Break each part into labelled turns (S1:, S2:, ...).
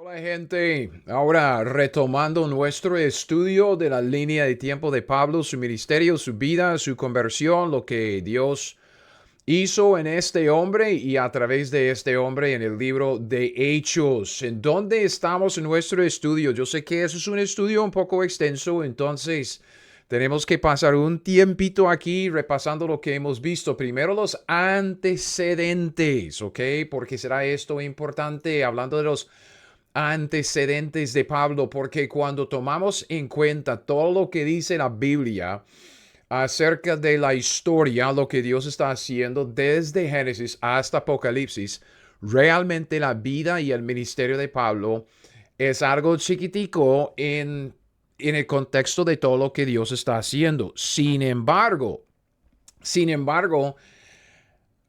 S1: Hola gente, ahora retomando nuestro estudio de la línea de tiempo de Pablo, su ministerio, su vida, su conversión, lo que Dios hizo en este hombre y a través de este hombre en el libro de Hechos. ¿En dónde estamos en nuestro estudio? Yo sé que eso es un estudio un poco extenso, entonces tenemos que pasar un tiempito aquí repasando lo que hemos visto. Primero los antecedentes, ¿ok? Porque será esto importante hablando de los antecedentes de Pablo, porque cuando tomamos en cuenta todo lo que dice la Biblia acerca de la historia, lo que Dios está haciendo desde Génesis hasta Apocalipsis, realmente la vida y el ministerio de Pablo es algo chiquitico en el contexto de todo lo que Dios está haciendo. Sin embargo,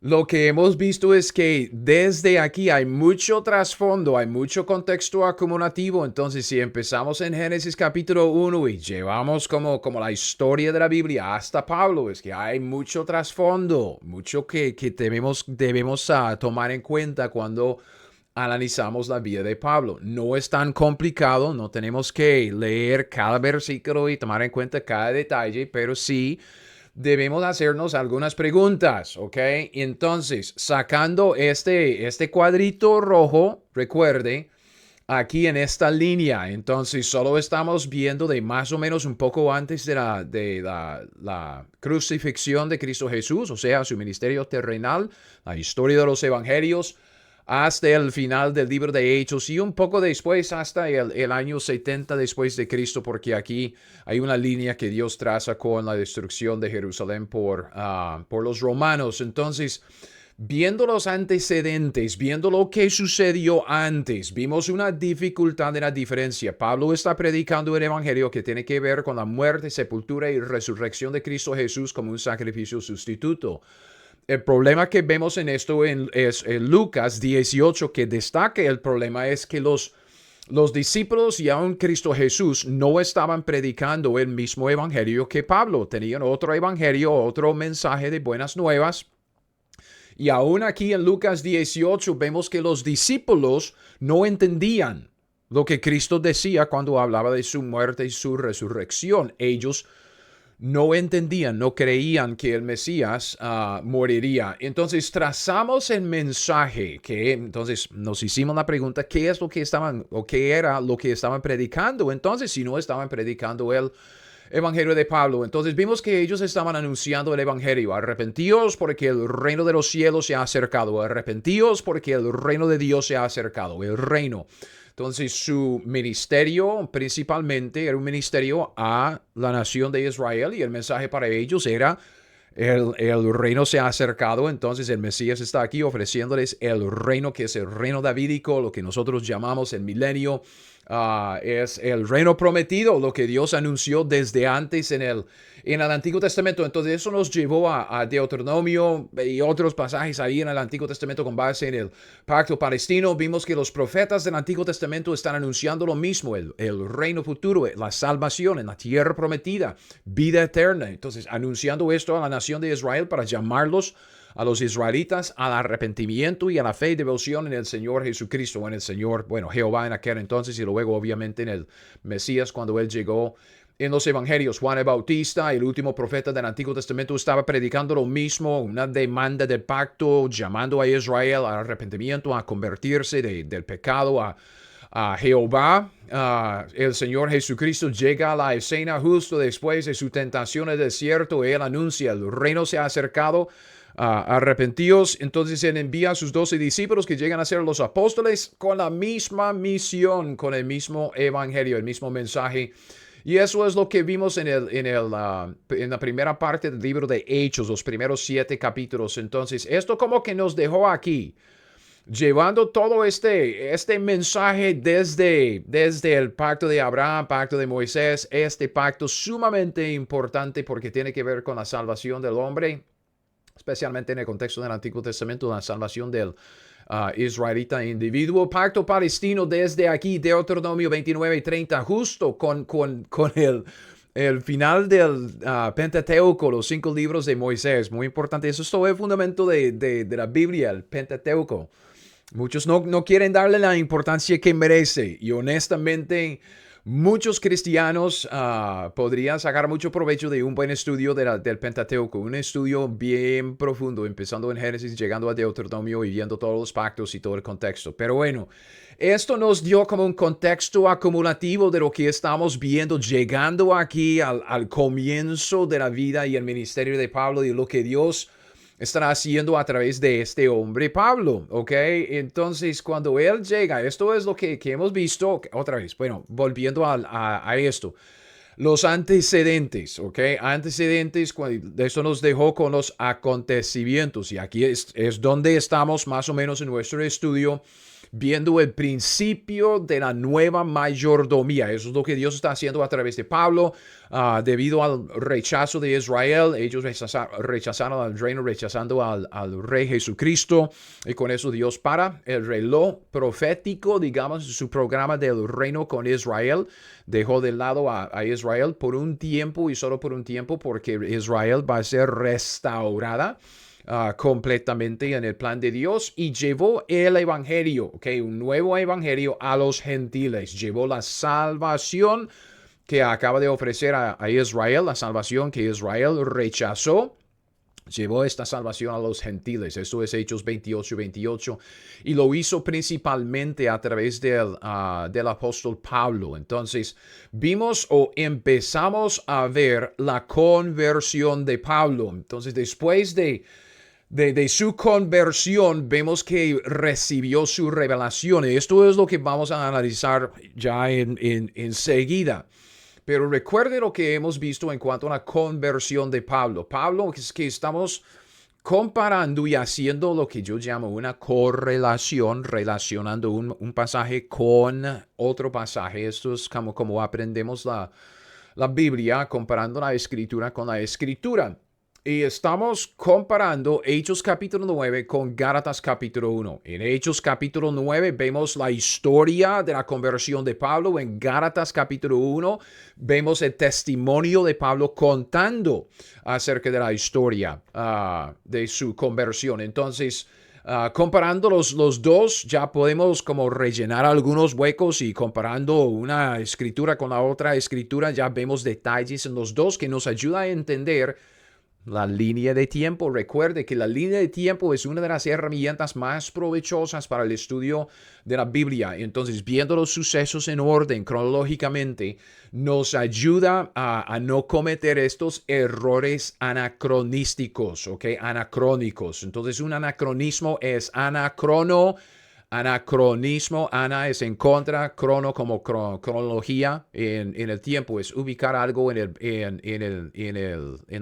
S1: lo que hemos visto es que desde aquí hay mucho trasfondo, hay mucho contexto acumulativo. Entonces, si empezamos en Génesis capítulo 1 y llevamos como la historia de la Biblia hasta Pablo, es que hay mucho trasfondo, mucho que debemos tomar en cuenta cuando analizamos la vida de Pablo. No es tan complicado, no tenemos que leer cada versículo y tomar en cuenta cada detalle, pero sí debemos hacernos algunas preguntas, ¿ok? Entonces, sacando este cuadrito rojo, recuerde, aquí en esta línea, entonces solo estamos viendo de más o menos un poco antes de la crucifixión de Cristo Jesús, o sea, su ministerio terrenal, la historia de los evangelios, hasta el final del libro de Hechos y un poco después hasta el año 70 después de Cristo, porque aquí hay una línea que Dios traza con la destrucción de Jerusalén por los romanos. Entonces, viendo los antecedentes, viendo lo que sucedió antes, vimos una dificultad en la diferencia. Pablo está predicando el evangelio que tiene que ver con la muerte, sepultura y resurrección de Cristo Jesús como un sacrificio sustituto. El problema que vemos en esto es en Lucas 18, que destaca el problema es que los discípulos y aún Cristo Jesús no estaban predicando el mismo evangelio que Pablo. Tenían otro evangelio, otro mensaje de buenas nuevas. Y aún aquí en Lucas 18 vemos que los discípulos no entendían lo que Cristo decía cuando hablaba de su muerte y su resurrección. Ellos no entendían, no creían que el Mesías moriría. Entonces trazamos el mensaje que entonces nos hicimos la pregunta, ¿qué es lo que estaban o qué era lo que estaban predicando? Entonces, si no estaban predicando el Evangelio de Pablo, entonces vimos que ellos estaban anunciando el Evangelio. Arrepentíos porque el reino de los cielos se ha acercado. Arrepentíos porque el reino de Dios se ha acercado. El reino. Entonces su ministerio principalmente era un ministerio a la nación de Israel y el mensaje para ellos era el reino se ha acercado, entonces el Mesías está aquí ofreciéndoles el reino que es el reino davídico, lo que nosotros llamamos el milenio. Es el reino prometido, lo que Dios anunció desde antes en el Antiguo Testamento. Entonces eso nos llevó a Deuteronomio y otros pasajes ahí en el Antiguo Testamento con base en el pacto palestino. Vimos que los profetas del Antiguo Testamento están anunciando lo mismo, el reino futuro, la salvación en la tierra prometida, vida eterna. Entonces anunciando esto a la nación de Israel para llamarlos a los israelitas al arrepentimiento y a la fe y devoción en el Señor Jesucristo, en el Señor, bueno, Jehová en aquel entonces y luego obviamente en el Mesías cuando Él llegó. En los evangelios, Juan el Bautista, el último profeta del Antiguo Testamento, estaba predicando lo mismo, una demanda del pacto, llamando a Israel al arrepentimiento, a convertirse del pecado a Jehová. El Señor Jesucristo llega a la escena justo después de su tentación en el desierto. Él anuncia, el reino se ha acercado. Arrepentíos. Entonces Él envía a sus 12 discípulos que llegan a ser los apóstoles con la misma misión, con el mismo evangelio, el mismo mensaje. Y eso es lo que vimos en la primera parte del libro de Hechos, los primeros 7 capítulos. Entonces, esto como que nos dejó aquí, llevando todo este mensaje desde el pacto de Abraham, pacto de Moisés, este pacto sumamente importante porque tiene que ver con la salvación del hombre, especialmente en el contexto del Antiguo Testamento, la salvación del israelita individuo. Pacto palestino desde aquí, Deuteronomio 29 y 30, justo con el final del Pentateuco, los 5 libros de Moisés. Muy importante, eso es todo el fundamento de la Biblia, el Pentateuco. Muchos no quieren darle la importancia que merece y honestamente muchos cristianos podrían sacar mucho provecho de un buen estudio del Pentateuco, un estudio bien profundo, empezando en Génesis, llegando a Deuteronomio y viendo todos los pactos y todo el contexto. Pero bueno, esto nos dio como un contexto acumulativo de lo que estamos viendo, llegando aquí al comienzo de la vida y el ministerio de Pablo y lo que Dios estará haciendo a través de este hombre Pablo, ¿ok? Entonces, cuando él llega, esto es lo que hemos visto, otra vez, bueno, volviendo a esto, los antecedentes, ¿ok? Antecedentes, esto nos dejó con los acontecimientos y aquí es donde estamos más o menos en nuestro estudio viendo el principio de la nueva mayordomía. Eso es lo que Dios está haciendo a través de Pablo. Debido al rechazo de Israel, ellos rechazaron al reino, rechazando al Rey Jesucristo. Y con eso Dios para el reloj profético, digamos, su programa del reino con Israel. Dejó de lado a Israel por un tiempo y solo por un tiempo, porque Israel va a ser restaurada completamente en el plan de Dios y llevó el evangelio, un nuevo evangelio a los gentiles. Llevó la salvación que acaba de ofrecer a Israel, la salvación que Israel rechazó. Llevó esta salvación a los gentiles. Esto es Hechos 28. Y lo hizo principalmente a través del apóstol Pablo. Entonces, vimos o empezamos a ver la conversión de Pablo. Entonces, después de su conversión, vemos que recibió su revelación. Y esto es lo que vamos a analizar ya enseguida. Pero recuerde lo que hemos visto en cuanto a la conversión de Pablo. Pablo, es que estamos comparando y haciendo lo que yo llamo una correlación, relacionando un pasaje con otro pasaje. Esto es como aprendemos la Biblia, comparando la escritura con la escritura. Y estamos comparando Hechos capítulo 9 con Gálatas capítulo 1. En Hechos capítulo 9 vemos la historia de la conversión de Pablo. En Gálatas capítulo 1 vemos el testimonio de Pablo contando acerca de la historia de su conversión. Entonces, comparando los dos, ya podemos como rellenar algunos huecos, y comparando una escritura con la otra escritura, ya vemos detalles en los dos que nos ayuda a entender la línea de tiempo. Recuerde que la línea de tiempo es una de las herramientas más provechosas para el estudio de la Biblia. Entonces, viendo los sucesos en orden, cronológicamente, nos ayuda a no cometer estos errores anacronísticos, ¿ok? Anacrónicos. Entonces, un anacronismo es anacronismo, ana es en contra, crono como cronología en el tiempo, es ubicar algo en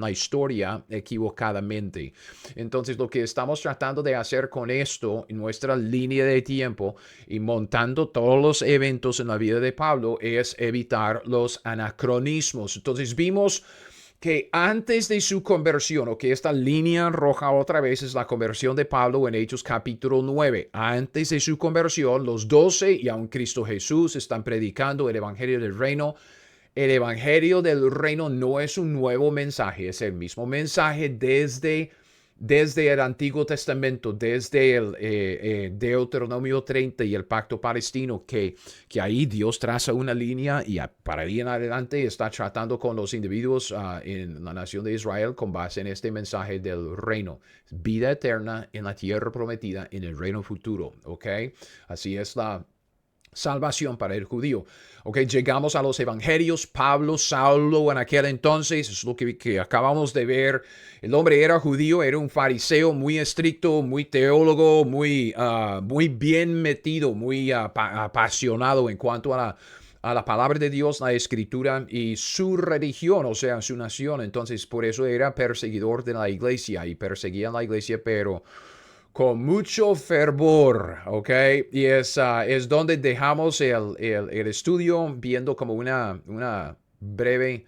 S1: la historia equivocadamente. Entonces, lo que estamos tratando de hacer con esto, en nuestra línea de tiempo y montando todos los eventos en la vida de Pablo, es evitar los anacronismos. Entonces, vimos que antes de su conversión, o que esta línea roja otra vez es la conversión de Pablo en Hechos capítulo 9. Antes de su conversión, los 12 y aún Cristo Jesús están predicando el evangelio del reino. El evangelio del reino no es un nuevo mensaje, es el mismo mensaje desde el Antiguo Testamento, desde el Deuteronomio 30 y el pacto palestino, que ahí Dios traza una línea y para ahí en adelante está tratando con los individuos en la nación de Israel con base en este mensaje del reino. Vida eterna en la tierra prometida, en el reino futuro, ¿ok? Así es la salvación para el judío. Ok, llegamos a los evangelios. Pablo, Saulo en aquel entonces, es lo que acabamos de ver. El hombre era judío, era un fariseo muy estricto, muy teólogo, muy bien metido, muy apasionado en cuanto a la palabra de Dios, la escritura y su religión, o sea, su nación. Entonces, por eso era perseguidor de la iglesia y perseguía la iglesia, pero con mucho fervor, ¿ok? Y es donde dejamos el estudio viendo como una breve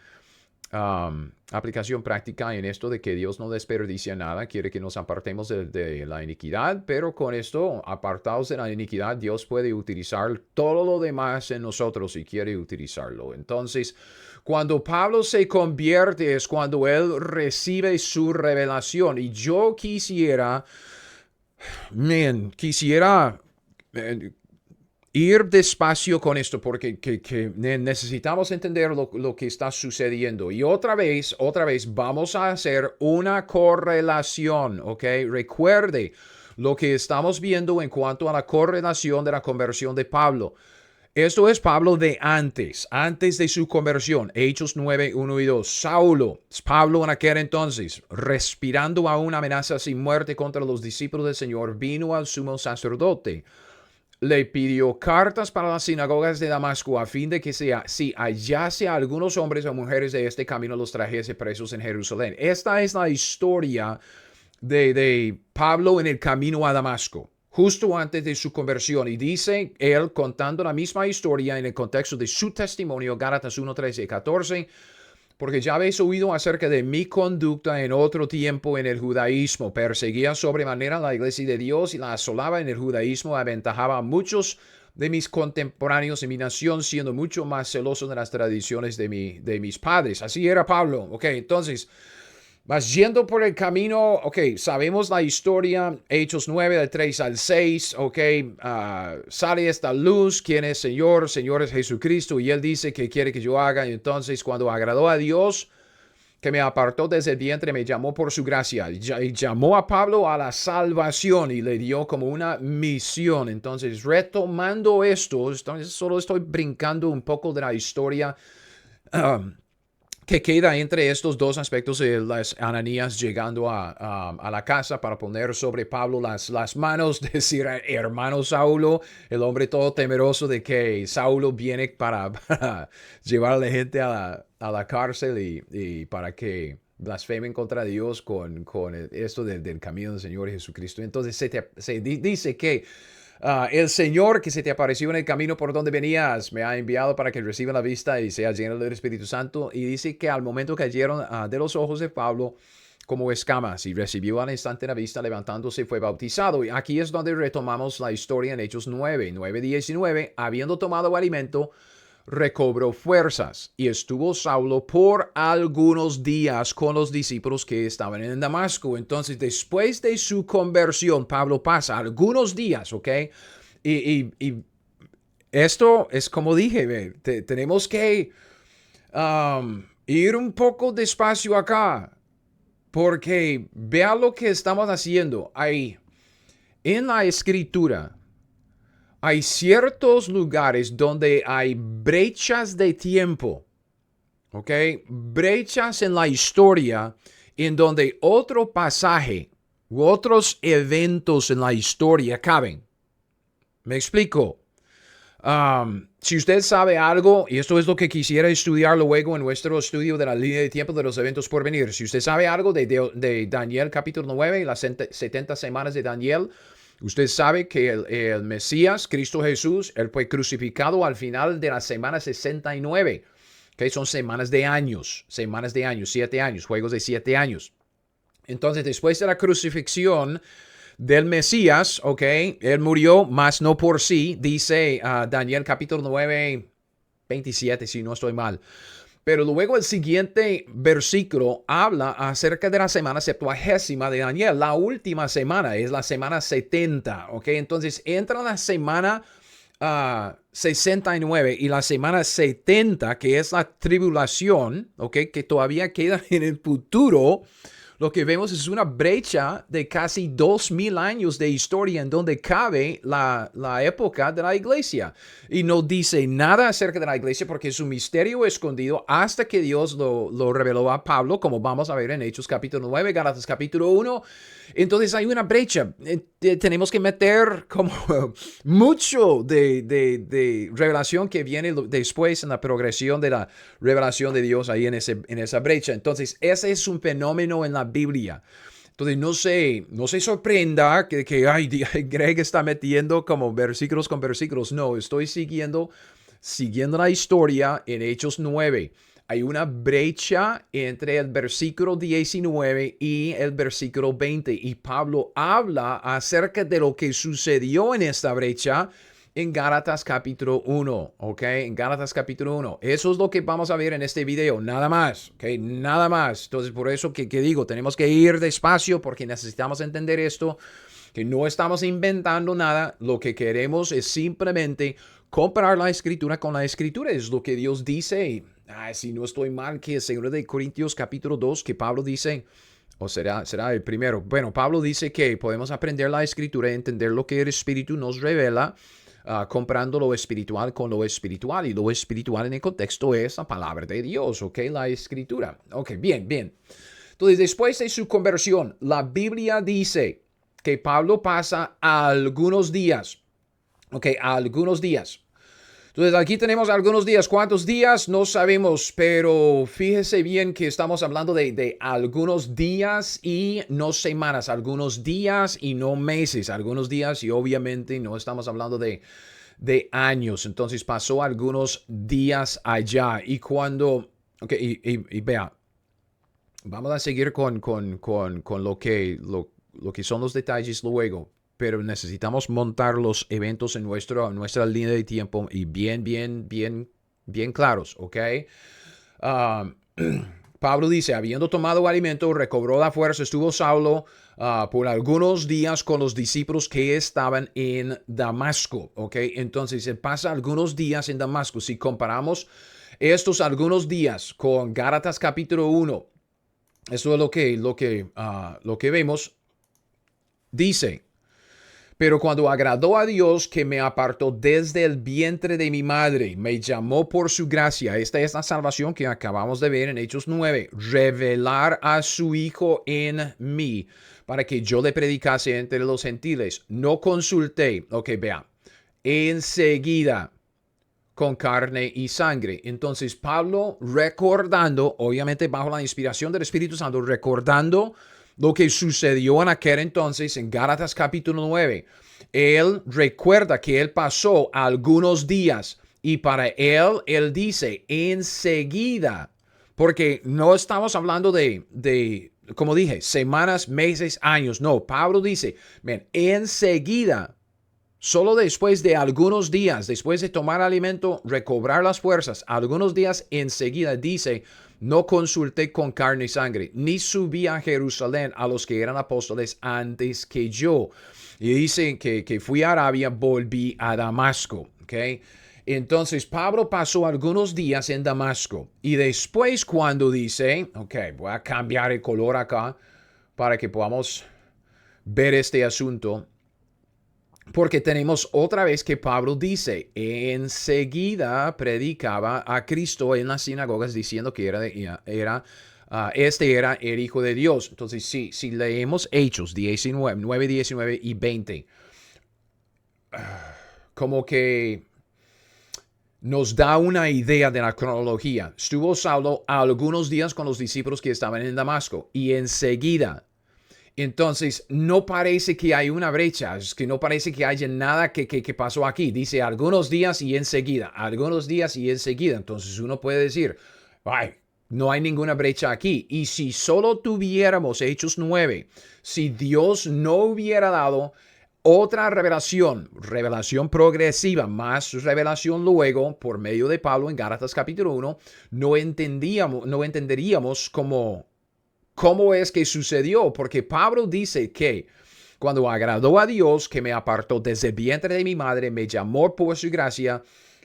S1: aplicación práctica en esto de que Dios no desperdicia nada, quiere que nos apartemos de la iniquidad, pero con esto, apartados de la iniquidad, Dios puede utilizar todo lo demás en nosotros si quiere utilizarlo. Entonces, cuando Pablo se convierte es cuando él recibe su revelación, y yo quisiera eh, ir despacio con esto porque necesitamos entender lo que está sucediendo. Y otra vez vamos a hacer una correlación, ¿ok? Recuerde lo que estamos viendo en cuanto a la correlación de la conversión de Pablo. Esto es Pablo de antes de su conversión. Hechos 9, 1 y 2. Saulo, Pablo en aquel entonces, respirando aún amenazas y muerte contra los discípulos del Señor, vino al sumo sacerdote. Le pidió cartas para las sinagogas de Damasco a fin de que si hallase a algunos hombres o mujeres de este camino los trajese presos en Jerusalén. Esta es la historia de Pablo en el camino a Damasco, justo antes de su conversión. Y dice él contando la misma historia en el contexto de su testimonio, Gálatas 1, 13 y 14. Porque ya habéis oído acerca de mi conducta en otro tiempo en el judaísmo. Perseguía sobremanera la iglesia de Dios y la asolaba en el judaísmo. Aventajaba a muchos de mis contemporáneos en mi nación, siendo mucho más celoso de las tradiciones de mis padres. Así era Pablo. Ok, entonces, vas yendo por el camino, ok, sabemos la historia, Hechos 9, del 3 al 6, ok, sale esta luz, ¿quién es Señor? Señor es Jesucristo, y Él dice que quiere que yo haga, y entonces cuando agradó a Dios, que me apartó desde el vientre, me llamó por su gracia, y llamó a Pablo a la salvación, y le dio como una misión. Entonces, retomando esto, solo estoy brincando un poco de la historia, que queda entre estos dos aspectos de las Ananías llegando a la casa para poner sobre Pablo las manos, decir, hermano Saulo, el hombre todo temeroso de que Saulo viene para llevar a la gente a la cárcel y para que blasfemen contra Dios con esto del camino del Señor Jesucristo. Entonces se dice que el Señor que se te apareció en el camino por donde venías me ha enviado para que reciba la vista y sea lleno del Espíritu Santo. Y dice que al momento cayeron de los ojos de Pablo como escamas y recibió al instante la vista, levantándose fue bautizado. Y aquí es donde retomamos la historia en Hechos 9, 19. Habiendo tomado alimento, recobró fuerzas y estuvo Saulo por algunos días con los discípulos que estaban en Damasco. Entonces, después de su conversión, Pablo pasa algunos días, ¿ok? Y esto es como dije, tenemos que ir un poco despacio acá, porque vea lo que estamos haciendo ahí en la escritura. Hay ciertos lugares donde hay brechas de tiempo, ¿ok? Brechas en la historia en donde otro pasaje u otros eventos en la historia caben. ¿Me explico? Si usted sabe algo, y esto es lo que quisiera estudiar luego en nuestro estudio de la línea de tiempo de los eventos por venir, si usted sabe algo de Daniel capítulo 9 y las 70 semanas de Daniel, usted sabe que el Mesías, Cristo Jesús, él fue crucificado al final de la semana 69, que son semanas de años, 7 años, juegos de 7 años. Entonces, después de la crucifixión del Mesías, ok, él murió, mas no por sí, dice Daniel capítulo 9, 27, si no estoy mal. Pero luego el siguiente versículo habla acerca de la semana 70 de Daniel. La última semana es la semana 70, ¿ok? Entonces entra la semana 69 y la semana 70, que es la tribulación, ¿ok? Que todavía queda en el futuro. Lo que vemos es una brecha de casi 2000 años de historia en donde cabe la época de la iglesia. Y no dice nada acerca de la iglesia porque es un misterio escondido hasta que Dios lo reveló a Pablo, como vamos a ver en Hechos capítulo 9, Gálatas capítulo 1. Entonces hay una brecha. Tenemos que meter como mucho de revelación que viene después en la progresión de la revelación de Dios ahí en esa brecha. Entonces ese es un fenómeno en la Biblia. Entonces no se sorprenda que Greg está metiendo como versículos con versículos. No, estoy siguiendo la historia en Hechos 9. Hay una brecha entre el versículo 19 y el versículo 20. Y Pablo habla acerca de lo que sucedió en esta brecha en Gálatas capítulo 1, ¿ok? En Gálatas capítulo 1. Eso es lo que vamos a ver en este video, nada más, ¿ok? Nada más. Entonces, por eso que digo, tenemos que ir despacio porque necesitamos entender esto. que no estamos inventando nada, lo que queremos es simplemente comparar la escritura con la escritura, es lo que Dios dice. Si no estoy mal, que es 2 de Corintios capítulo 2, que Pablo dice, o será el primero. Bueno, Pablo dice que podemos aprender la escritura y entender lo que el Espíritu nos revela, comparando lo espiritual con lo espiritual. Y lo espiritual en el contexto es la palabra de Dios, ¿ok? La escritura. Ok, bien, bien. Entonces, después de su conversión, la Biblia dice que Pablo pasa algunos días, ¿ok? Algunos días. Entonces aquí tenemos algunos días. ¿Cuántos días? No sabemos, pero fíjese bien que estamos hablando de algunos días y no semanas, algunos días y no meses, algunos días y obviamente no estamos hablando de años. Entonces pasó algunos días allá y cuando, ok, y vea, vamos a seguir con lo que son los detalles luego. Pero necesitamos montar los eventos en nuestra línea de tiempo y bien claros, ¿ok? Pablo dice, habiendo tomado alimento, recobró la fuerza, estuvo Saulo por algunos días con los discípulos que estaban en Damasco, ¿ok? Entonces, se pasa algunos días en Damasco. Si comparamos estos algunos días con Gálatas capítulo 1, eso es lo que vemos, dice, pero cuando agradó a Dios que me apartó desde el vientre de mi madre, me llamó por su gracia. Esta es la salvación que acabamos de ver en Hechos 9. Revelar a su Hijo en mí para que yo le predicase entre los gentiles. No consulté, ok, vea, enseguida con carne y sangre. Entonces Pablo recordando, obviamente bajo la inspiración del Espíritu Santo, recordando lo que sucedió en aquel entonces en Gálatas capítulo 9. Él recuerda que él pasó algunos días y para él dice enseguida, porque no estamos hablando como dije, semanas, meses, años. No, Pablo dice, enseguida, solo después de algunos días, después de tomar alimento, recobrar las fuerzas, algunos días enseguida dice, no consulté con carne y sangre, ni subí a Jerusalén a los que eran apóstoles antes que yo. Y dice que fui a Arabia, volví a Damasco. ¿Ok? Entonces Pablo pasó algunos días en Damasco. Y después cuando dice, ok, voy a cambiar el color acá para que podamos ver este asunto. Porque tenemos otra vez que Pablo dice, enseguida predicaba a Cristo en las sinagogas diciendo que este era el Hijo de Dios. Entonces, si leemos Hechos 19, 9, 19 y 20, como que nos da una idea de la cronología. Estuvo Saulo algunos días con los discípulos que estaban en Damasco y enseguida. Entonces, no parece que hay una brecha, es que no parece que haya nada que pasó aquí. Dice algunos días y enseguida, algunos días y enseguida. Entonces, uno puede decir, ay, no hay ninguna brecha aquí. Y si solo tuviéramos Hechos 9, si Dios no hubiera dado otra revelación progresiva, más revelación luego por medio de Pablo en Gálatas capítulo 1, no entenderíamos cómo es que sucedió, porque Pablo dice que cuando agradó a Dios que me apartó desde el vientre de mi madre, me llamó por su gracia,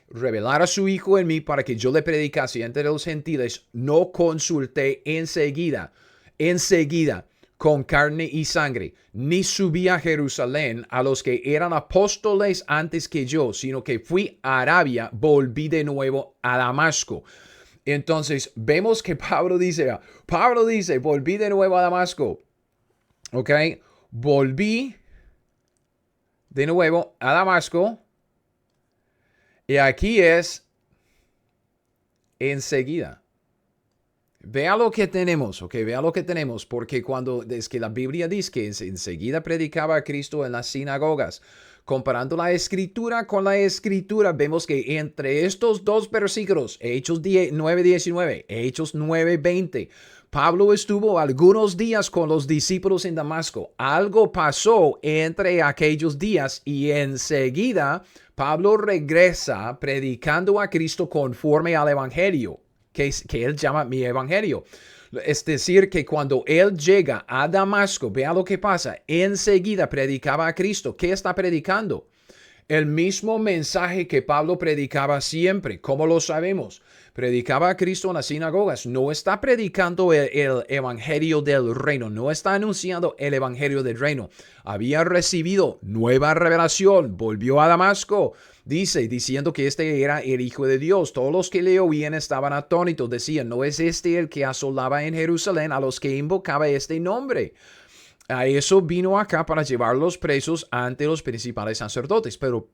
S1: revelar a su Hijo en mí para que yo le predicase entre los gentiles, no consulté enseguida, con carne y sangre, ni subí a Jerusalén a los que eran apóstoles antes que yo, sino que fui a Arabia, volví de nuevo a Damasco. Entonces, vemos que Pablo dice, volví de nuevo a Damasco. ¿Ok? Volví de nuevo a Damasco. Y aquí es enseguida. Vea lo que tenemos, ¿ok? Vea lo que tenemos, porque es que la Biblia dice que enseguida predicaba a Cristo en las sinagogas. Comparando la escritura con la escritura, vemos que entre estos dos versículos, Hechos 9:19, Hechos 9:20, Pablo estuvo algunos días con los discípulos en Damasco. Algo pasó entre aquellos días y enseguida Pablo regresa predicando a Cristo conforme al Evangelio, que él llama mi Evangelio. Es decir, que cuando él llega a Damasco, vea lo que pasa, enseguida predicaba a Cristo. ¿Qué está predicando? El mismo mensaje que Pablo predicaba siempre. ¿Cómo lo sabemos? Predicaba a Cristo en las sinagogas. No está predicando el evangelio del reino. No está anunciando el evangelio del reino. Había recibido nueva revelación. Volvió a Damasco. Diciendo que este era el Hijo de Dios. Todos los que le oían estaban atónitos. Decían, ¿no es este el que asolaba en Jerusalén a los que invocaba este nombre? A eso vino acá para llevarlos presos ante los principales sacerdotes. Pero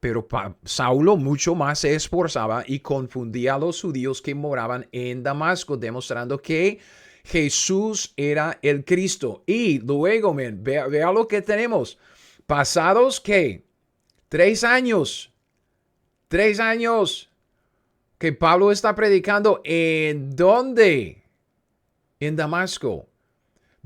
S1: Saulo mucho más se esforzaba y confundía a los judíos que moraban en Damasco, demostrando que Jesús era el Cristo. Y luego, vea lo que tenemos. Pasados, ¿qué? 3 años. 3 años que Pablo está predicando. ¿En dónde? En Damasco.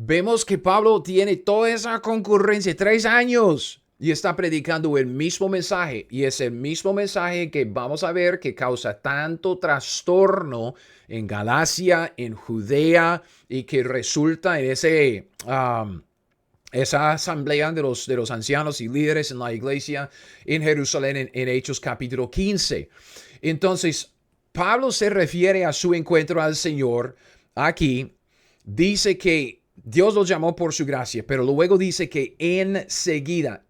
S1: Vemos que Pablo tiene toda esa concurrencia, 3 años, y está predicando el mismo mensaje. Y es el mismo mensaje que vamos a ver que causa tanto trastorno en Galacia, en Judea, y que resulta en esa asamblea de los ancianos y líderes en la iglesia en Jerusalén en Hechos capítulo 15. Entonces, Pablo se refiere a su encuentro al Señor aquí. Dice que Dios lo llamó por su gracia, pero luego dice que enseguida,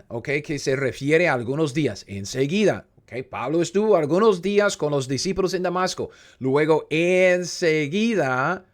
S1: ¿ok? Que se refiere a algunos días, enseguida, ¿ok? Pablo estuvo algunos días con los discípulos en Damasco, luego enseguida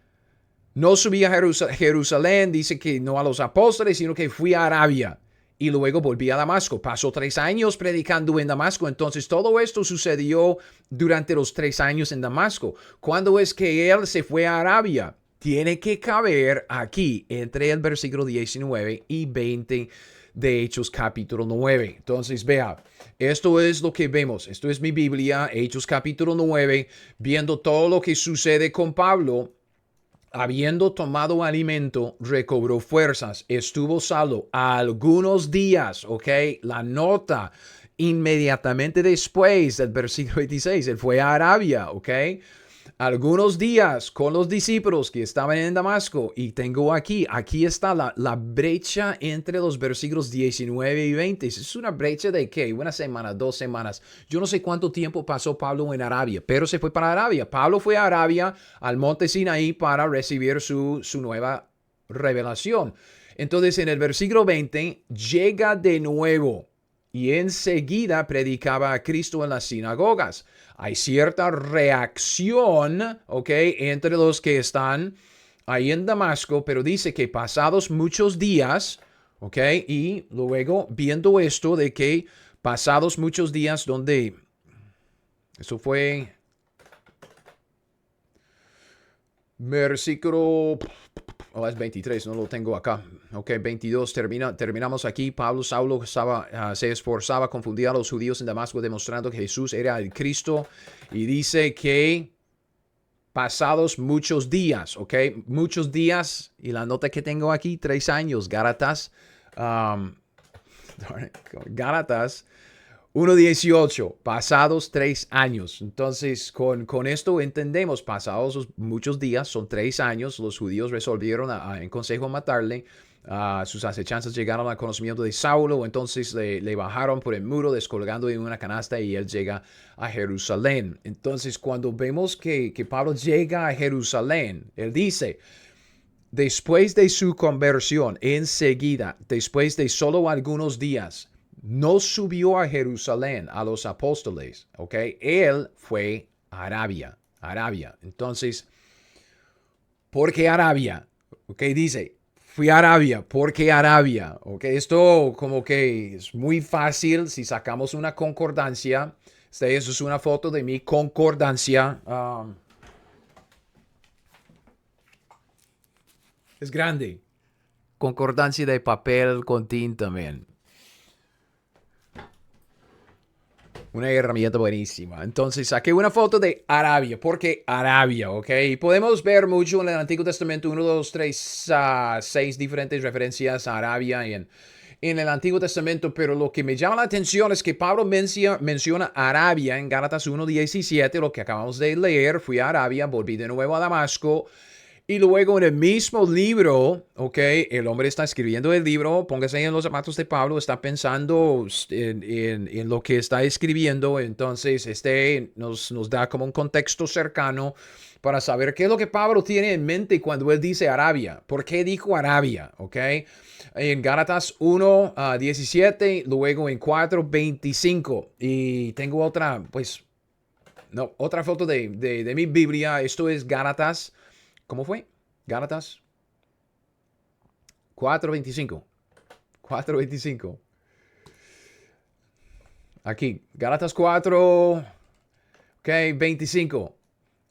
S1: no subí a Jerusalén, dice que no a los apóstoles, sino que fui a Arabia. Y luego volví a Damasco. Pasó 3 años predicando en Damasco. Entonces todo esto sucedió durante los 3 años en Damasco. ¿Cuándo es que él se fue a Arabia? Tiene que caber aquí entre el versículo 19 y 20 de Hechos capítulo 9. Entonces vea, esto es lo que vemos. Esto es mi Biblia, Hechos capítulo 9, viendo todo lo que sucede con Pablo. Habiendo tomado alimento, recobró fuerzas, estuvo salvo algunos días, ¿ok? La nota inmediatamente después del versículo 26, él fue a Arabia, ¿ok? Algunos días con los discípulos que estaban en Damasco. Y tengo aquí está la brecha entre los versículos 19 y 20. Es una brecha de ¿qué? Una semana, 2 semanas. Yo no sé cuánto tiempo pasó Pablo en Arabia, pero se fue para Arabia. Pablo fue a Arabia, al monte Sinaí, para recibir su nueva revelación. Entonces en el versículo 20 llega de nuevo y enseguida predicaba a Cristo en las sinagogas. Hay cierta reacción, ¿ok? Entre los que están ahí en Damasco, pero dice que pasados muchos días, ¿ok? Y luego viendo esto de que pasados muchos días donde eso fue versículo... es 23, no lo tengo acá. Ok, 22, terminamos aquí. Saulo se esforzaba, confundía a los judíos en Damasco, demostrando que Jesús era el Cristo. Y dice que pasados muchos días, ok, muchos días. Y la nota que tengo aquí, 3 años, Gálatas. Gálatas 1:18, pasados 3 años. Entonces, con esto entendemos, pasados muchos días, son 3 años, los judíos resolvieron en consejo matarle. Sus acechanzas llegaron al conocimiento de Saulo, entonces le bajaron por el muro, descolgando en una canasta, y él llega a Jerusalén. Entonces, cuando vemos que Pablo llega a Jerusalén, él dice, después de su conversión, enseguida, después de solo algunos días, no subió a Jerusalén a los apóstoles, ¿ok? Él fue a Arabia. Entonces, ¿por qué Arabia? ¿Ok? Dice, fui a Arabia. ¿Por qué Arabia? ¿Ok? Esto como que es muy fácil si sacamos una concordancia. Eso es una foto de mi concordancia. Es grande. Concordancia de papel con tinta, man. Una herramienta buenísima. Entonces saqué una foto de Arabia. ¿Por qué Arabia? ¿Ok? Y podemos ver mucho en el Antiguo Testamento, 1, 2, 3, 6 diferentes referencias a Arabia en el Antiguo Testamento. Pero lo que me llama la atención es que Pablo menciona Arabia en Gálatas 1:17, lo que acabamos de leer. Fui a Arabia, volví de nuevo a Damasco. Y luego en el mismo libro, ok, el hombre está escribiendo el libro, póngase en los zapatos de Pablo, está pensando en lo que está escribiendo, entonces nos da como un contexto cercano para saber qué es lo que Pablo tiene en mente cuando él dice Arabia. ¿Por qué dijo Arabia? Ok. En Gálatas 1, 17, luego en 4, 25. Y tengo otra, pues, no, otra foto de mi Biblia. Esto es Gálatas. ¿Cómo fue? Gálatas 4:25. 4:25. Aquí, Gálatas 4, ok, 25.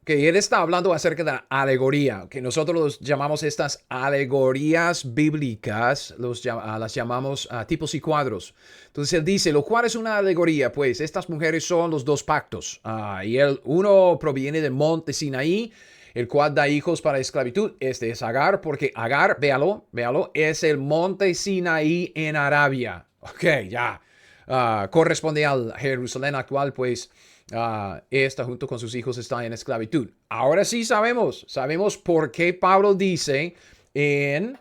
S1: Que él está hablando acerca de la alegoría, que nosotros los llamamos estas alegorías bíblicas, las llamamos tipos y cuadros. Entonces él dice, lo cual es una alegoría, pues estas mujeres son los dos pactos. Y uno proviene del monte Sinaí, el cual da hijos para esclavitud. Este es Agar, porque Agar, véalo, es el monte Sinaí en Arabia. Ok, ya. Corresponde al Jerusalén actual, pues esta junto con sus hijos está en esclavitud. Ahora sí sabemos por qué Pablo dice en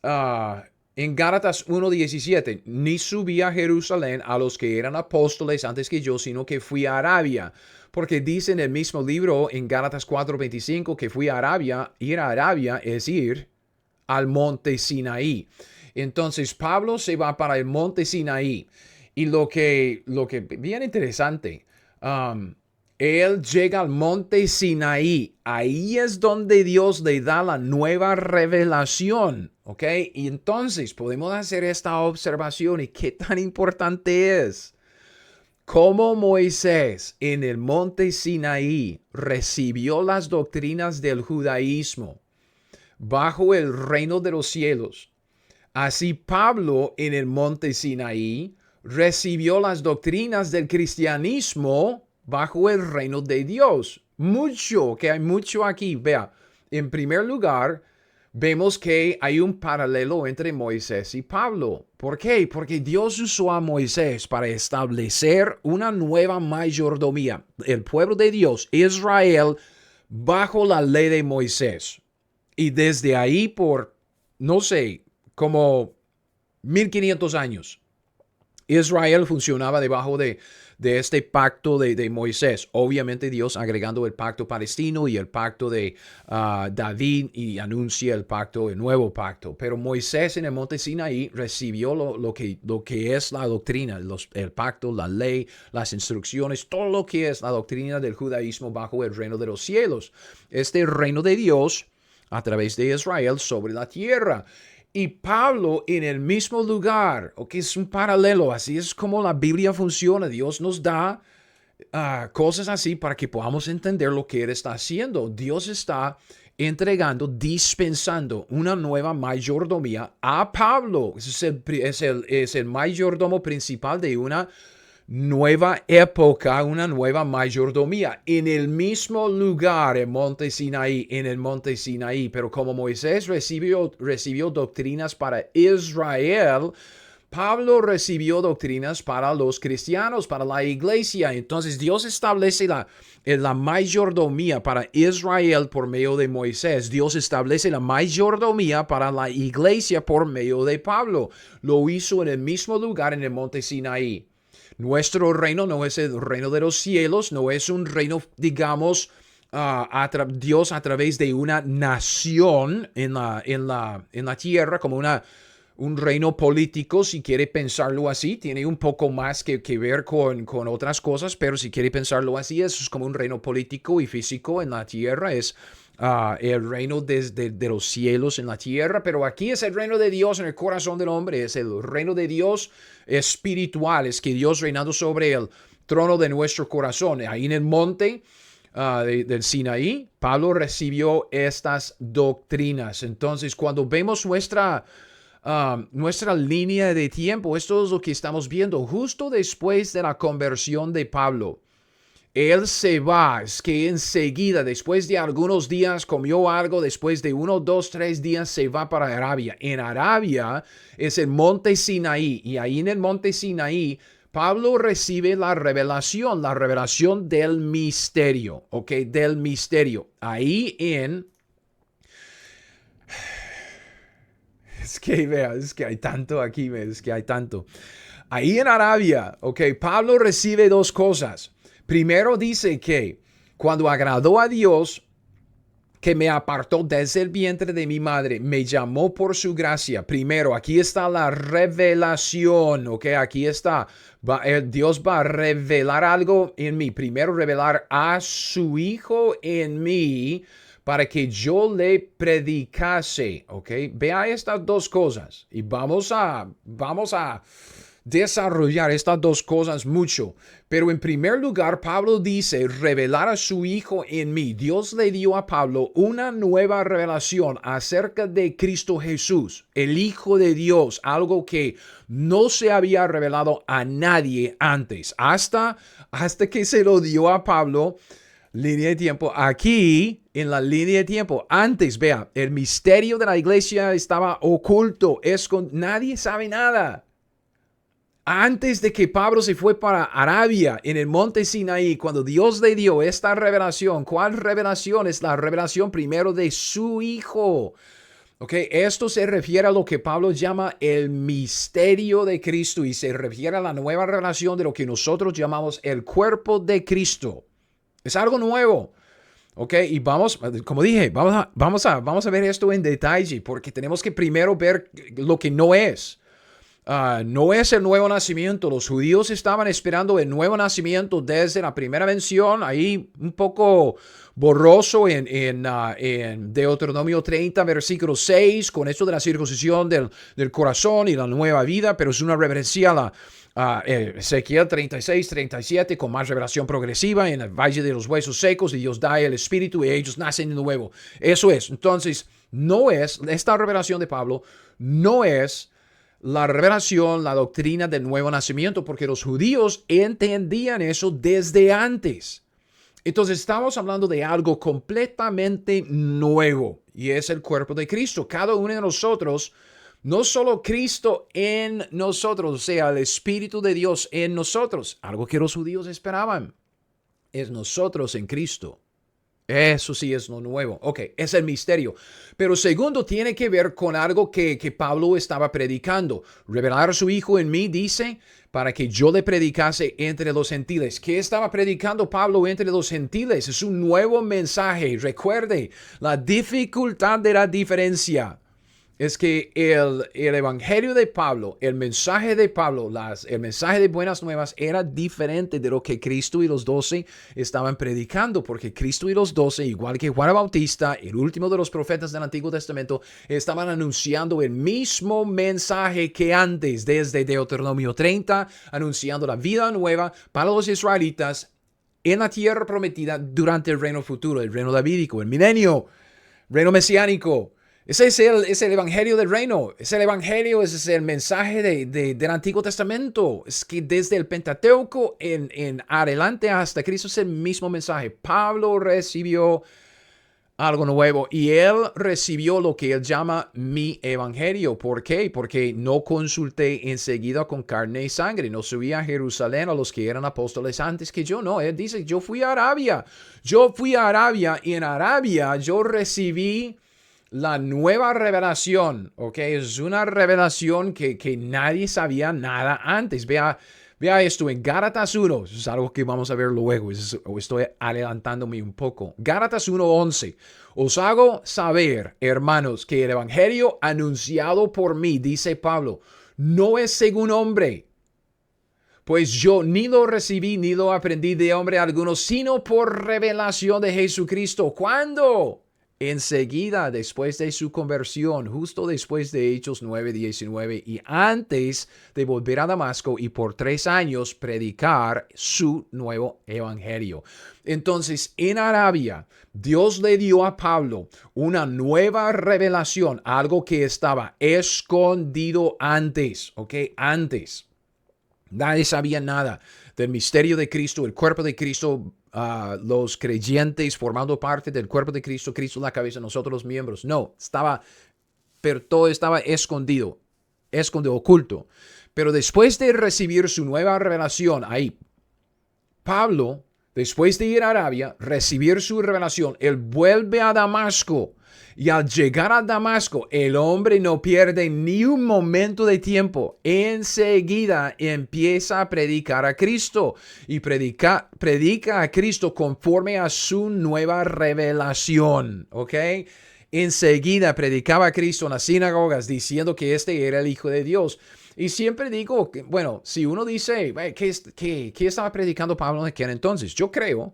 S1: Gálatas 1:17, ni subí a Jerusalén a los que eran apóstoles antes que yo, sino que fui a Arabia. Porque dice en el mismo libro, en Gálatas 4:25, que fui a Arabia. Ir a Arabia es ir al monte Sinaí. Entonces Pablo se va para el monte Sinaí. Y lo que bien interesante, él llega al monte Sinaí. Ahí es donde Dios le da la nueva revelación. ¿Ok? Y entonces podemos hacer esta observación y qué tan importante es. Cómo Moisés en el monte Sinaí recibió las doctrinas del judaísmo bajo el reino de los cielos. Así Pablo en el monte Sinaí recibió las doctrinas del cristianismo bajo el reino de Dios. Hay mucho aquí. Vea, en primer lugar, vemos que hay un paralelo entre Moisés y Pablo. ¿Por qué? Porque Dios usó a Moisés para establecer una nueva mayordomía. El pueblo de Dios, Israel, bajo la ley de Moisés. Y desde ahí por, no sé, como 1500 años, Israel funcionaba debajo de este pacto de Moisés. Obviamente Dios agregando el pacto palestino y el pacto de David y anuncia el nuevo pacto. Pero Moisés en el monte Sinaí recibió lo que es la doctrina, el pacto, la ley, las instrucciones, todo lo que es la doctrina del judaísmo bajo el reino de los cielos. Este reino de Dios a través de Israel sobre la tierra. Y Pablo en el mismo lugar, que es un paralelo, así es como la Biblia funciona. Dios nos da cosas así para que podamos entender lo que Él está haciendo. Dios está entregando, dispensando una nueva mayordomía a Pablo. Es el mayordomo principal de una nueva época, una nueva mayordomía en el mismo lugar, en el monte Sinaí. Pero como Moisés recibió doctrinas para Israel, Pablo recibió doctrinas para los cristianos, para la iglesia. Entonces Dios establece la mayordomía para Israel por medio de Moisés. Dios establece la mayordomía para la iglesia por medio de Pablo. Lo hizo en el mismo lugar en el monte Sinaí. Nuestro reino no es el reino de los cielos, no es un reino, digamos, Dios a través de una nación en la tierra, como un reino político, si quiere pensarlo así. Tiene un poco más que ver con otras cosas, pero si quiere pensarlo así, eso es como un reino político y físico en la tierra. Es el reino de los cielos en la tierra, pero aquí es el reino de Dios en el corazón del hombre. Es el reino de Dios espiritual, es que Dios reinando sobre el trono de nuestro corazón. Ahí en el monte del Sinaí, Pablo recibió estas doctrinas. Entonces, cuando vemos nuestra línea de tiempo, esto es lo que estamos viendo justo después de la conversión de Pablo. Él se va, es que enseguida, después de algunos días, comió algo, después de 1, 2, 3 días se va para Arabia. En Arabia es el monte Sinaí, y ahí en el monte Sinaí, Pablo recibe la revelación del misterio, ¿ok? Del misterio. Ahí en Es que, vea, es que hay tanto aquí, es que hay tanto. Ahí en Arabia, ok, Pablo recibe dos cosas. Primero dice que cuando agradó a Dios, que me apartó desde el vientre de mi madre, me llamó por su gracia. Primero, aquí está la revelación, ok, aquí está. Dios va a revelar algo en mí. Primero, revelar a su Hijo en mí para que yo le predicase, ok. Vea estas dos cosas y vamos a desarrollar estas dos cosas mucho. Pero en primer lugar, Pablo dice, revelar a su Hijo en mí. Dios le dio a Pablo una nueva revelación acerca de Cristo Jesús, el Hijo de Dios, algo que no se había revelado a nadie antes, hasta que se lo dio a Pablo. Línea de tiempo. Aquí, en la línea de tiempo, antes, vea, el misterio de la iglesia estaba oculto. Nadie sabe nada. Antes de que Pablo se fue para Arabia, en el monte Sinaí, cuando Dios le dio esta revelación, ¿cuál revelación? Es la revelación primero de su Hijo. Okay, esto se refiere a lo que Pablo llama el misterio de Cristo y se refiere a la nueva revelación de lo que nosotros llamamos el cuerpo de Cristo. Es algo nuevo. Ok, y vamos, como dije, vamos a ver esto en detalle porque tenemos que primero ver lo que no es. No es el nuevo nacimiento. Los judíos estaban esperando el nuevo nacimiento desde la primera mención, ahí un poco borroso en Deuteronomio 30, versículo 6, con esto de la circuncisión del corazón y la nueva vida, pero es una reverencia a la Ezequiel 36, 37, con más revelación progresiva en el valle de los huesos secos, y Dios da el espíritu y ellos nacen de nuevo. Eso es. Entonces, no es, esta revelación de Pablo no es la revelación, la doctrina del nuevo nacimiento, porque los judíos entendían eso desde antes. Entonces estamos hablando de algo completamente nuevo y es el cuerpo de Cristo. Cada uno de nosotros, no solo Cristo en nosotros, o sea, el Espíritu de Dios en nosotros, algo que los judíos esperaban, es nosotros en Cristo. Eso sí es lo nuevo. Ok, es el misterio. Pero segundo, tiene que ver con algo que Pablo estaba predicando. Revelar a su Hijo en mí, dice, para que yo le predicase entre los gentiles. ¿Qué estaba predicando Pablo entre los gentiles? Es un nuevo mensaje. Recuerde, la dificultad de la diferencia es que el evangelio de Pablo, el mensaje de Pablo, el mensaje de buenas nuevas era diferente de lo que Cristo y los 12 estaban predicando, porque Cristo y los 12, igual que Juan el Bautista, el último de los profetas del Antiguo Testamento, estaban anunciando el mismo mensaje que antes, desde Deuteronomio 30, anunciando la vida nueva para los israelitas en la tierra prometida durante el reino futuro, el reino davídico, el milenio, reino mesiánico. Ese es el evangelio del reino. Es el evangelio, ese es el mensaje del Antiguo Testamento. Es que desde el Pentateuco en adelante hasta Cristo es el mismo mensaje. Pablo recibió algo nuevo y él recibió lo que él llama mi evangelio. ¿Por qué? Porque no consulté enseguida con carne y sangre. No subí a Jerusalén a los que eran apóstoles antes que yo. No, él dice, yo fui a Arabia. Yo fui a Arabia y en Arabia yo recibí la nueva revelación, ¿ok? Es una revelación que nadie sabía nada antes. Vea esto en Gálatas 1. Eso es algo que vamos a ver luego. Estoy adelantándome un poco. Gálatas 1:11. Os hago saber, hermanos, que el evangelio anunciado por mí, dice Pablo, no es según hombre. Pues yo ni lo recibí ni lo aprendí de hombre alguno, sino por revelación de Jesucristo. ¿Cuándo? Enseguida, después de su conversión, justo después de Hechos 9:19, y antes de volver a Damasco y por 3 años predicar su nuevo evangelio. Entonces, en Arabia, Dios le dio a Pablo una nueva revelación, algo que estaba escondido antes, ¿ok? Antes. Nadie sabía nada del misterio de Cristo, el cuerpo de Cristo, los creyentes formando parte del cuerpo de Cristo, Cristo la cabeza, nosotros los miembros. No, pero todo estaba escondido, oculto. Pero después de recibir su nueva revelación, ahí, Pablo, después de ir a Arabia, recibir su revelación, él vuelve a Damasco. Y al llegar a Damasco, el hombre no pierde ni un momento de tiempo. Enseguida empieza a predicar a Cristo y predica a Cristo conforme a su nueva revelación, ¿ok? Enseguida predicaba a Cristo en las sinagogas diciendo que este era el Hijo de Dios. Y siempre digo, bueno, si uno dice, ¿qué estaba predicando Pablo en aquel entonces? Yo creo,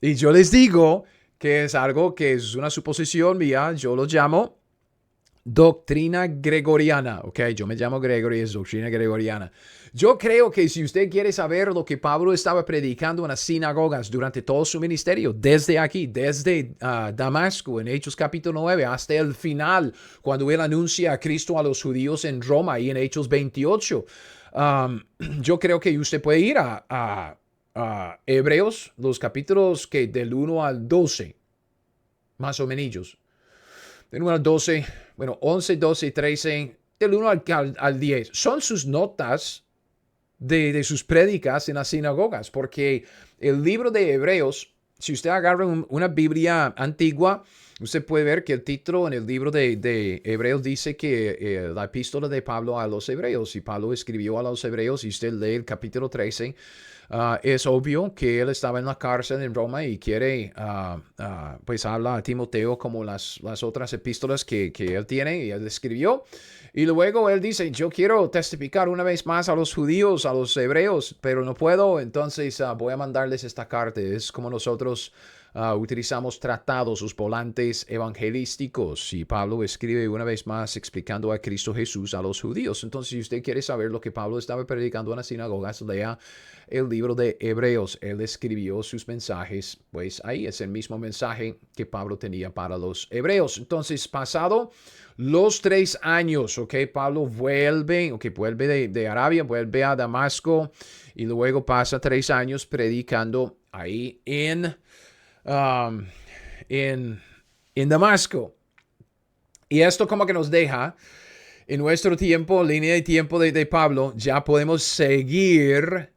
S1: y yo les digo que es algo que es una suposición mía, yo lo llamo doctrina gregoriana, ¿ok? Yo me llamo Gregory, es doctrina gregoriana. Yo creo que si usted quiere saber lo que Pablo estaba predicando en las sinagogas durante todo su ministerio, desde aquí, desde Damasco, en Hechos capítulo 9, hasta el final, cuando él anuncia a Cristo a los judíos en Roma y en Hechos 28, yo creo que usted puede ir a Hebreos, los capítulos que del 1 al 12, más o menos. Del 1 al 12, bueno, 11, 12 y 13, del 1 al 10. Son sus notas de sus prédicas en las sinagogas, porque el libro de Hebreos, si usted agarra una Biblia antigua, usted puede ver que el título en el libro de Hebreos dice que la epístola de Pablo a los Hebreos, y Pablo escribió a los Hebreos, y usted lee el capítulo 13, es obvio que él estaba en la cárcel en Roma y quiere, pues habla a Timoteo como las otras epístolas que él tiene y él escribió. Y luego él dice, yo quiero testificar una vez más a los judíos, a los hebreos, pero no puedo, entonces voy a mandarles esta carta. Es como nosotros utilizamos tratados, los volantes evangelísticos. Y Pablo escribe una vez más explicando a Cristo Jesús a los judíos. Entonces, si usted quiere saber lo que Pablo estaba predicando en las sinagogas, lea el libro de Hebreos. Él escribió sus mensajes, pues ahí es el mismo mensaje que Pablo tenía para los hebreos. Entonces, pasado los 3 años, ok, Pablo vuelve de Arabia, vuelve a Damasco y luego pasa 3 años predicando ahí en Damasco. Y esto como que nos deja en nuestro tiempo, línea de tiempo de Pablo, ya podemos seguir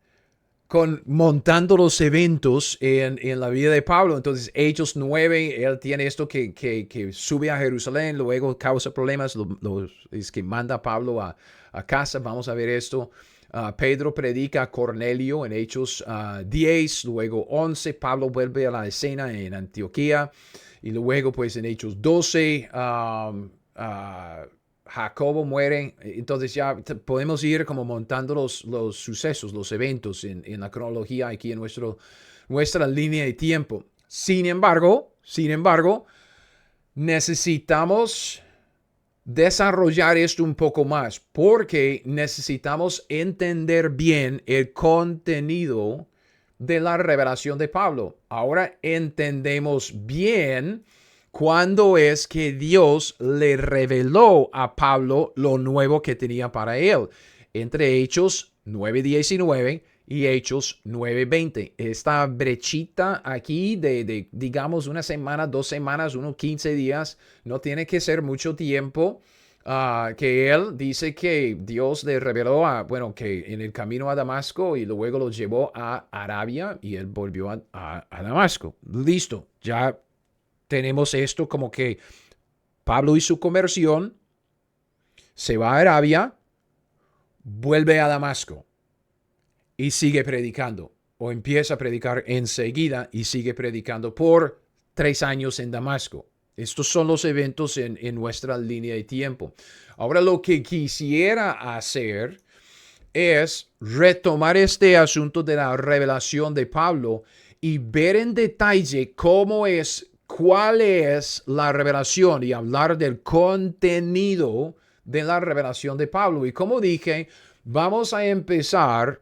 S1: montando los eventos en la vida de Pablo. Entonces, Hechos 9, él tiene esto que sube a Jerusalén, luego causa problemas, es que manda a Pablo a casa. Vamos a ver esto. Pedro predica a Cornelio en Hechos 10, luego 11, Pablo vuelve a la escena en Antioquía, y luego pues en Hechos 12, Jacobo muere. Entonces ya podemos ir como montando los sucesos, los eventos en la cronología aquí en nuestra línea de tiempo. Sin embargo, necesitamos desarrollar esto un poco más porque necesitamos entender bien el contenido de la revelación de Pablo. Ahora entendemos bien cuándo es que Dios le reveló a Pablo lo nuevo que tenía para él. Entre Hechos 9:19 y Hechos 9:20. Esta brechita aquí de digamos una semana, 2 semanas, unos 15 días, no tiene que ser mucho tiempo. Que él dice que Dios le reveló que en el camino a Damasco y luego lo llevó a Arabia y él volvió a Damasco. Listo, ya tenemos esto como que Pablo y su conversión, se va a Arabia, vuelve a Damasco y sigue predicando, o empieza a predicar enseguida y sigue predicando por 3 años en Damasco. Estos son los eventos en nuestra línea de tiempo. Ahora lo que quisiera hacer es retomar este asunto de la revelación de Pablo y ver en detalle cuál es la revelación y hablar del contenido de la revelación de Pablo. Y como dije, vamos a empezar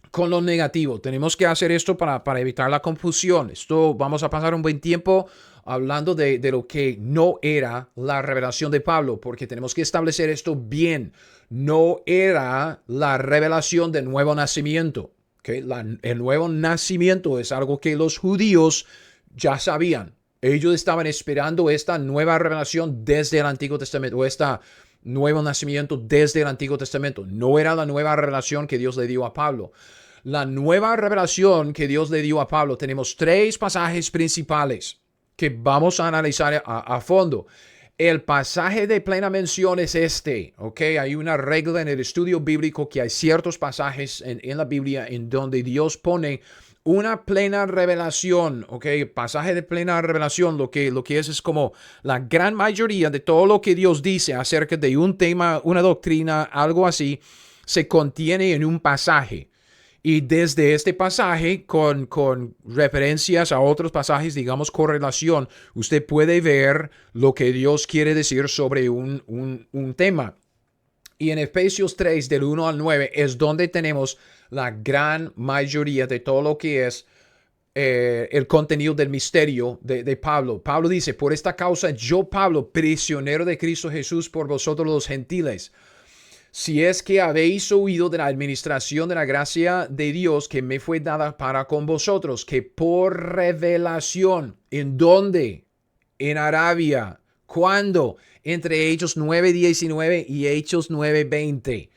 S1: con lo negativo. Tenemos que hacer esto para evitar la confusión. Vamos a pasar un buen tiempo hablando de lo que no era la revelación de Pablo, porque tenemos que establecer esto bien. No era la revelación del nuevo nacimiento. ¿Okay? El nuevo nacimiento es algo que los judíos ya sabían. Ellos estaban esperando esta nueva revelación desde el Antiguo Testamento, o este nuevo nacimiento desde el Antiguo Testamento. No era la nueva revelación que Dios le dio a Pablo. La nueva revelación que Dios le dio a Pablo, tenemos 3 pasajes principales. que vamos a analizar a fondo. El pasaje de plena mención es este, ¿ok? Hay una regla en el estudio bíblico que hay ciertos pasajes en la Biblia en donde Dios pone una plena revelación, ¿ok? Pasaje de plena revelación, lo que es como la gran mayoría de todo lo que Dios dice acerca de un tema, una doctrina, algo así, se contiene en un pasaje. Y desde este pasaje, con referencias a otros pasajes, digamos correlación, usted puede ver lo que Dios quiere decir sobre un tema. Y en Efesios 3, del 1 al 9, es donde tenemos la gran mayoría de todo lo que es el contenido del misterio de Pablo. Pablo dice, por esta causa yo, Pablo, prisionero de Cristo Jesús por vosotros los gentiles, si es que habéis oído de la administración de la gracia de Dios que me fue dada para con vosotros, que por revelación, ¿en dónde? En Arabia. ¿Cuándo? Entre Hechos 9:19 y Hechos 9:20.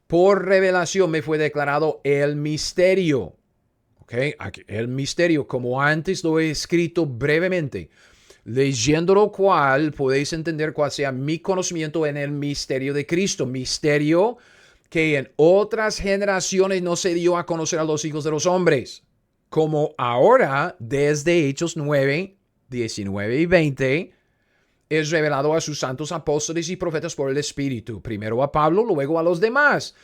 S1: Por revelación me fue declarado el misterio. ¿Ok? El misterio, como antes lo he escrito brevemente, leyendo lo cual podéis entender cuál sea mi conocimiento en el misterio de Cristo. Misterio que en otras generaciones no se dio a conocer a los hijos de los hombres. Como ahora, desde Hechos 9, 19 y 20, es revelado a sus santos apóstoles y profetas por el Espíritu. Primero a Pablo, luego a los demás.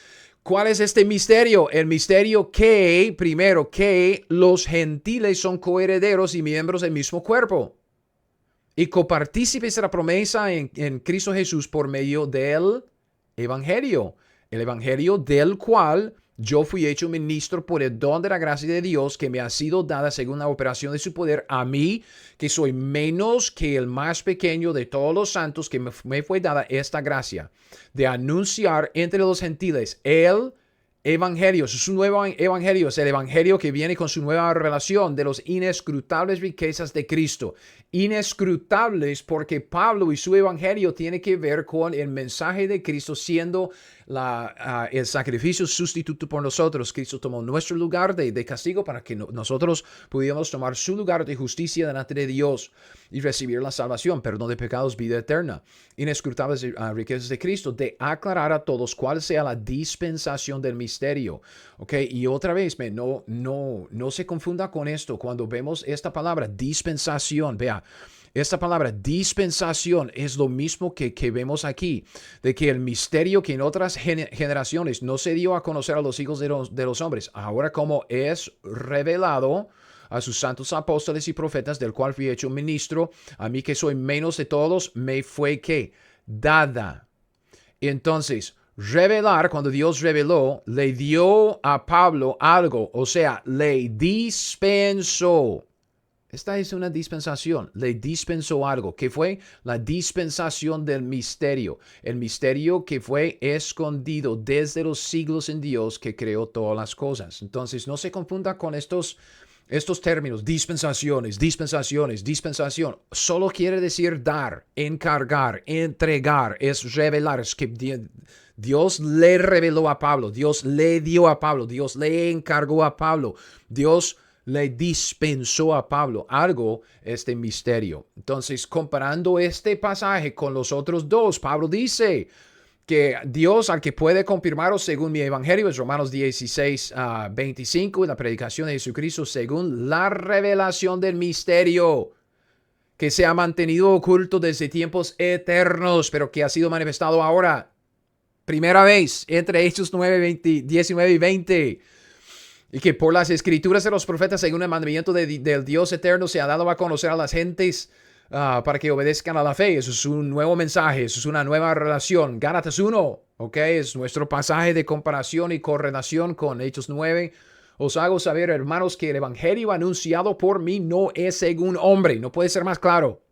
S1: ¿Cuál es este misterio? El misterio que, primero, que los gentiles son coherederos y miembros del mismo cuerpo y copartícipes de la promesa en Cristo Jesús por medio del Evangelio. El Evangelio del cual yo fui hecho ministro por el don de la gracia de Dios que me ha sido dada según la operación de su poder a mí, que soy menos que el más pequeño de todos los santos, que me fue dada esta gracia de anunciar entre los gentiles el Evangelio. Es un nuevo evangelio, es el evangelio que viene con su nueva revelación de los inescrutables riquezas de Cristo. Inescrutables porque Pablo y su evangelio tiene que ver con el mensaje de Cristo siendo el sacrificio sustituto por nosotros. Cristo tomó nuestro lugar de castigo para que nosotros pudiéramos tomar su lugar de justicia delante de Dios y recibir la salvación, perdón de pecados, vida eterna. Inescrutables riquezas de Cristo, de aclarar a todos cuál sea la dispensación del misterio. ¿Ok? Y otra vez, no se confunda con esto. Cuando vemos esta palabra, dispensación, vea, esta palabra dispensación es lo mismo que vemos aquí, de que el misterio que en otras generaciones no se dio a conocer a los hijos de los hombres, ahora como es revelado a sus santos apóstoles y profetas, del cual fui hecho ministro, a mí que soy menos de todos, me fue ¿qué? Dada. Entonces, revelar, cuando Dios reveló, le dio a Pablo algo, o sea, le dispensó. Esta es una dispensación, le dispensó algo, que fue la dispensación del misterio, el misterio que fue escondido desde los siglos en Dios que creó todas las cosas. Entonces, no se confunda con estos términos, dispensaciones, dispensación, solo quiere decir dar, encargar, entregar, es revelar, es que Dios le reveló a Pablo, Dios le dio a Pablo, Dios le encargó a Pablo, Dios le dispensó a Pablo algo, este misterio. Entonces, comparando este pasaje con los otros dos, Pablo dice que Dios, al que puede confirmaros según mi evangelio, es Romanos 16, 25, y la predicación de Jesucristo según la revelación del misterio que se ha mantenido oculto desde tiempos eternos, pero que ha sido manifestado ahora, primera vez, entre Hechos 9, 19 y 20. Y que por las escrituras de los profetas, según el mandamiento del Dios eterno, se ha dado a conocer a las gentes para que obedezcan a la fe. Eso es un nuevo mensaje, eso es una nueva relación. Gálatas 1, ¿ok? Es nuestro pasaje de comparación y correlación con Hechos 9. Os hago saber, hermanos, que el evangelio anunciado por mí no es según hombre. No puede ser más claro.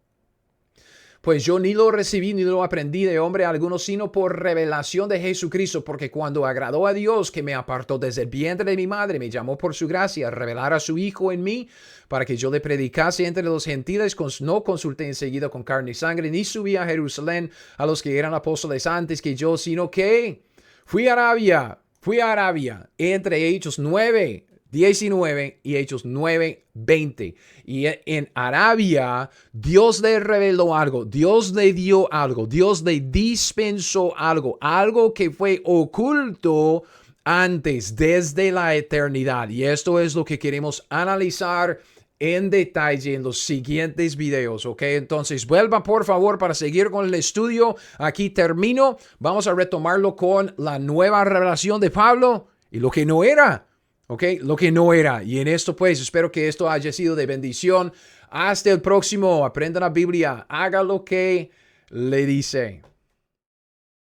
S1: Pues yo ni lo recibí ni lo aprendí de hombre alguno, sino por revelación de Jesucristo, porque cuando agradó a Dios, que me apartó desde el vientre de mi madre, me llamó por su gracia a revelar a su Hijo en mí, para que yo le predicase entre los gentiles, no consulté enseguida con carne y sangre, ni subí a Jerusalén a los que eran apóstoles antes que yo, sino que fui a Arabia, entre Hechos 9, 19 y Hechos 9:20. Y en Arabia, Dios le reveló algo, Dios le dio algo, Dios le dispensó algo, algo que fue oculto antes, desde la eternidad. Y esto es lo que queremos analizar en detalle en los siguientes videos, ¿ok? Entonces, vuelva por favor para seguir con el estudio. Aquí termino. Vamos a retomarlo con la nueva revelación de Pablo y lo que no era, ¿ok? Lo que no era. Y en esto, pues, espero que esto haya sido de bendición. Hasta el próximo. Aprenda la Biblia. Haga lo que le dice.